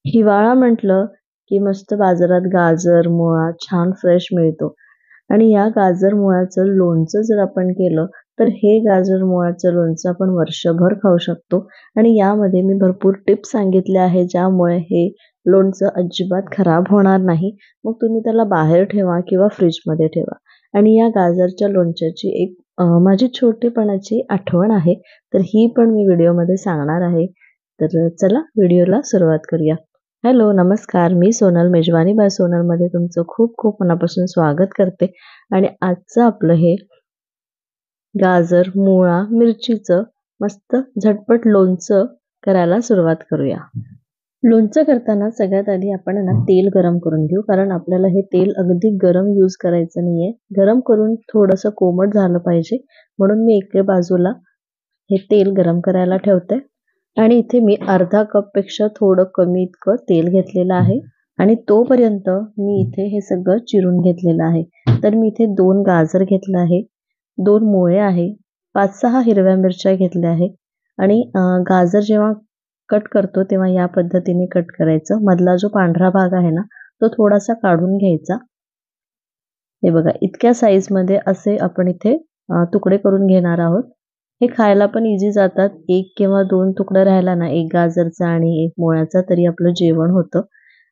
हिवाळा म्हटलं की मस्त बाजारात गाजर, मुळा छान फ्रेश मिळतो आणि या गाजर मुळाचं लोणचं जर आपण केलं तर हे गाजर मुळाचं लोणचं आपण वर्षभर खाऊ शकतो आणि यामध्ये मी भरपूर टिप्स सांगितल्या आहेत ज्यामुळे हे लोणचं अजिबात खराब होणार नाही. मग तुम्ही त्याला बाहेर ठेवा किंवा फ्रीजमध्ये ठेवा. आणि या गाजरच्या लोणच्याची एक माझी छोटेपणाची आठवण आहे, तर ही पण मी व्हिडिओमध्ये सांगणार आहे. तर चला व्हिडिओला सुरुवात करूया. हॅलो, नमस्कार. मी सोनल, मेजवानी बाय सोनलमध्ये तुमचं खूप खूप मनापासून स्वागत करते. आणि आजचं आपलं हे गाजर, मुळा, मिरचीचं मस्त झटपट लोणचं करायला सुरुवात करूया. लोणचं करताना सगळ्यात आधी आपण ना तेल गरम करून घेऊ, कारण आपल्याला हे तेल अगदी गरम यूज करायचं नाहीये. गरम करून थोडंसं कोमट झालं पाहिजे, म्हणून मी एके बाजूला हे तेल गरम करायला ठेवते. आणि इथे मी अर्धा कपपेक्षा थोडं कमी इतकं तेल घेतलेलं आहे आणि तोपर्यंत मी इथे हे सगळं चिरून घेतलेलं आहे. तर मी इथे 2 गाजर घेतलं आहे, 2 मुळे आहे, 5-6 हिरव्या मिरच्या घेतल्या आहे आणि गाजर जेव्हा कट करतो तेव्हा या पद्धतीने कट करायचं. मधला जो पांढरा भाग आहे ना, तो थोडासा काढून घ्यायचा. हे बघा, इतक्या साईजमध्ये असे आपण इथे तुकडे करून घेणार आहोत. हे खायला पण इझी जातात. 1 किंवा 2 तुकडा राहिला ना, 1 गाजरचा आणि 1 मुळ्याचा, तरी आपलं जेवण होतं.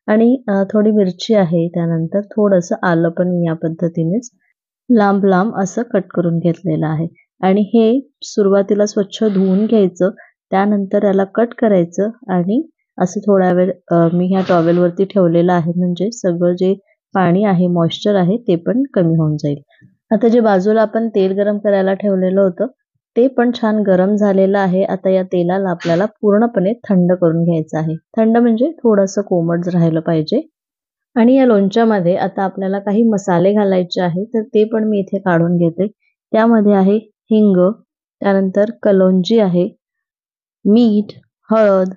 आणि थोडी मिरची आहे, त्यानंतर थोडंसं आलं पण मी या पद्धतीनेच लांब लांब असं कट करून घेतलेलं आहे. आणि हे सुरुवातीला स्वच्छ धुवून घ्यायचं, त्यानंतर याला कट करायचं आणि असं थोडा वेळ मी ह्या टॉवेलवरती ठेवलेलं आहे, म्हणजे सगळं जे पाणी आहे, मॉइश्चर आहे, ते पण कमी होऊन जाईल. आता जे बाजूला आपण तेल गरम करायला ठेवलेलं होतं, ते पण छान गरम झालेलं आहे. आता या तेलाला आपल्याला पूर्णपणे थंड करून घ्यायचं आहे. थंड म्हणजे थोडंसं कोमट राहिलं पाहिजे. आणि या लोणच्यामध्ये आता आपल्याला काही मसाले घालायचे आहे, तर ते पण मी इथे काढून घेते. त्यामध्ये आहे हिंग, त्यानंतर कलोंजी आहे, मीठ, हळद,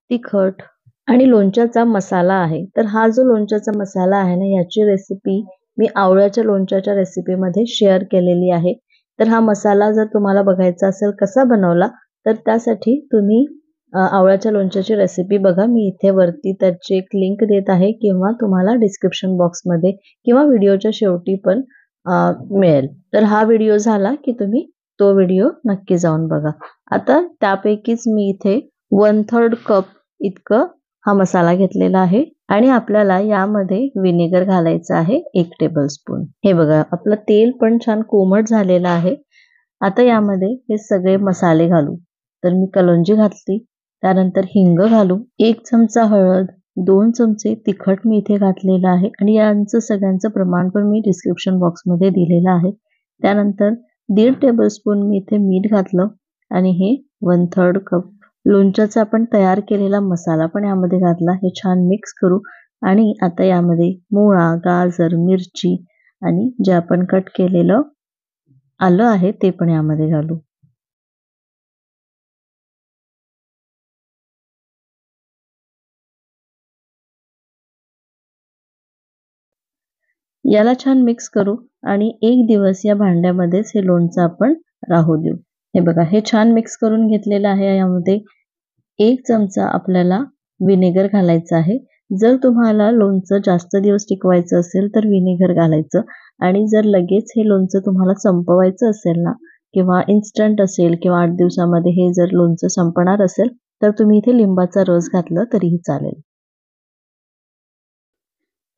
तिखट आणि लोणच्याचा मसाला आहे. तर हा जो लोणच्याचा मसाला आहे ना, याची रेसिपी मी आवळ्याच्या लोणच्याच्या रेसिपीमध्ये शेअर केलेली आहे. तर हा मसाला जर तुम्हाला बघायचा असेल कसा बनवला, तर त्यासाठी तुम्ही आवळ्याच्या लोणच्याची रेसिपी बघा. मी इथे वरती त्याची एक लिंक देत आहे किंवा तुम्हाला डिस्क्रिप्शन बॉक्समध्ये किंवा व्हिडिओच्या शेवटी पण मिळेल. तर हा व्हिडिओ झाला की तुम्ही तो व्हिडिओ नक्की जाऊन बघा. आता त्यापैकीच मी इथे 1/3 कप इतकं हा मसाला घेतलेला आहे आणि आपल्याला यामध्ये व्हिनेगर घालायचं आहे 1 टेबलस्पून. हे बघा, आपलं तेल पण छान कोमट झालेलं आहे. आता यामध्ये हे सगळे मसाले घालू. तर मी कलोंजी घातली, त्यानंतर हिंग घालू, 1 चमचा हळद, 2 चमचे तिखट मी इथे घातलेलं आहे आणि यांचं सगळ्यांचं प्रमाण पण मी डिस्क्रिप्शन बॉक्समध्ये दिलेलं आहे. त्यानंतर 1.5 टेबलस्पून मी इथे मीठ घातलं आणि हे 1/3 कप लोणच्याचा आपण तयार केलेला मसाला पण यामध्ये घातला. हे छान मिक्स करू आणि आता यामध्ये मुळा, गाजर, मिरची आणि जे आपण कट केलेलं आलं आहे ते पण यामध्ये घालू. याला छान मिक्स करू आणि 1 दिवस या भांड्यामध्येच हे लोणचं आपण राहू देऊ. हे बघा, हे छान मिक्स करून घेतलेलं आहे. यामध्ये 1 चमचा आपल्याला व्हिनेगर घालायचं आहे. जर तुम्हाला लोणचं जास्त दिवस टिकवायचं असेल तर व्हिनेगर घालायचं आणि जर लगेच हे लोणचं तुम्हाला संपवायचं असेल ना, किंवा इन्स्टंट असेल किंवा 8 दिवसामध्ये हे जर लोणचं संपणार असेल, तर तुम्ही इथे लिंबाचा रस घातला तरीही चालेल.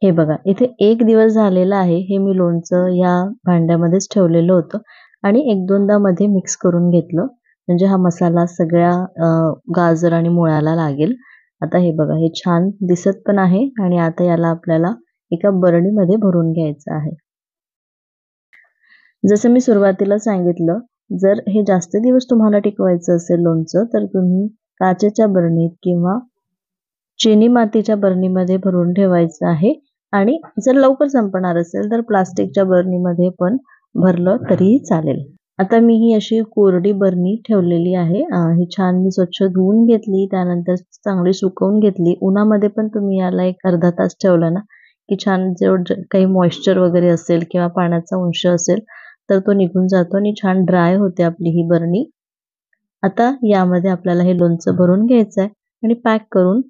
हे बघा, इथे 1 दिवस झालेला आहे. हे मी लोणचं या भांड्यामध्येच ठेवलेलं होतं आणि 1-2दा मध्ये मिक्स करून घेतलं, म्हणजे हा मसाला सगळ्या गाजर आणि मुळ्याला लागेल. आता हे बघा, हे छान दिसत पण आहे आणि आता याला आपल्याला एका बरणीमध्ये भरून घ्यायचं आहे. जसं मी सुरुवातीला सांगितलं, जर हे जास्त दिवस तुम्हाला टिकवायचं असेल लोणचं, तर तुम्ही काचेच्या बरणीत किंवा चिनी मातीच्या बरणीमध्ये भरून ठेवायचं आहे आणि जर लवकर संपणार असेल तर प्लास्टिकच्या बरणीमध्ये पण भरलं तरीही चालेल. आता मी ही अशी कोरडी बरणी ठेवलेली आहे. ही छान मी स्वच्छ धुवून घेतली, त्यानंतर चांगली सुकवून घेतली. उन्हामध्ये पण तुम्ही याला एक अर्धा तास ठेवलं ना, की छान जेवढं काही मॉइश्चर वगैरे असेल किंवा पाण्याचा अंश असेल, तर तो निघून जातो आणि छान ड्राय होते आपली ही बरणी. आता यामध्ये आपल्याला हे लोणचं भरून घ्यायचं आहे आणि पॅक करून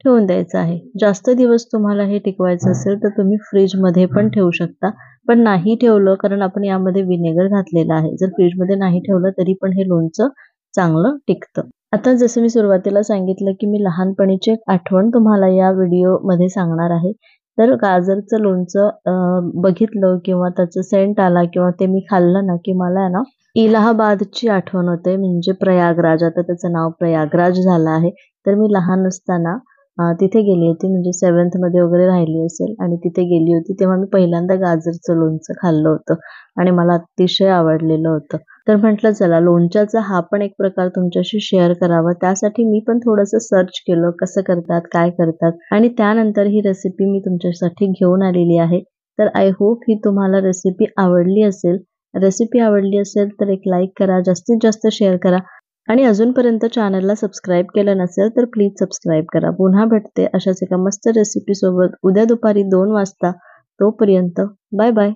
ठेवून द्यायचं आहे. जास्त दिवस तुम्हाला हे टिकवायचं असेल तर तुम्ही फ्रीजमध्ये पण ठेवू शकता. पण नाही ठेवलं कारण आपण यामध्ये व्हिनेगर घातलेलं आहे. जर फ्रीजमध्ये नाही ठेवलं तरी पण हे लोणचं चांगलं टिकतं. आता जसं मी सुरुवातीला सांगितलं, की मी लहानपणीची एक आठवण तुम्हाला या व्हिडिओमध्ये सांगणार आहे. तर गाजरचं लोणचं बघितलं किंवा त्याचा सेंट आला किंवा ते मी खाल्लं ना, की मला आहे ना इलाहाबादची आठवण होते म्हणजे प्रयागराज. आता त्याचं नाव प्रयागराज झालं आहे. तर मी लहान असताना तिथे गेली होती म्हणजे 7th वगैरे राहिली असेल आणि तिथे गेली होती. तेव्हा मी पहिल्यांदा गाजरचं लोणचं खाल्लं होतं आणि मला अतिशय आवडलेलं होतं. तर म्हटलं चला लोणच्याचा हा पण एक प्रकार तुमच्याशी शेअर करावा. त्यासाठी मी पण थोडंसं सर्च केलं, कसं करतात, काय करतात आणि त्यानंतर ही रेसिपी मी तुमच्यासाठी घेऊन आलेली आहे. तर आय होप ही तुम्हाला रेसिपी आवडली असेल. रेसिपी आवडली असेल तर एक लाईक करा, जास्तीत जास्त शेअर करा आणि अजूनपर्यंत चॅनलला सबस्क्राईब केलं नसेल तर प्लीज सबस्क्राईब करा. पुन्हा भेटते अशाच एका मस्त रेसिपीसोबत उद्या दुपारी 2 वाजता. तोपर्यंत बाय बाय.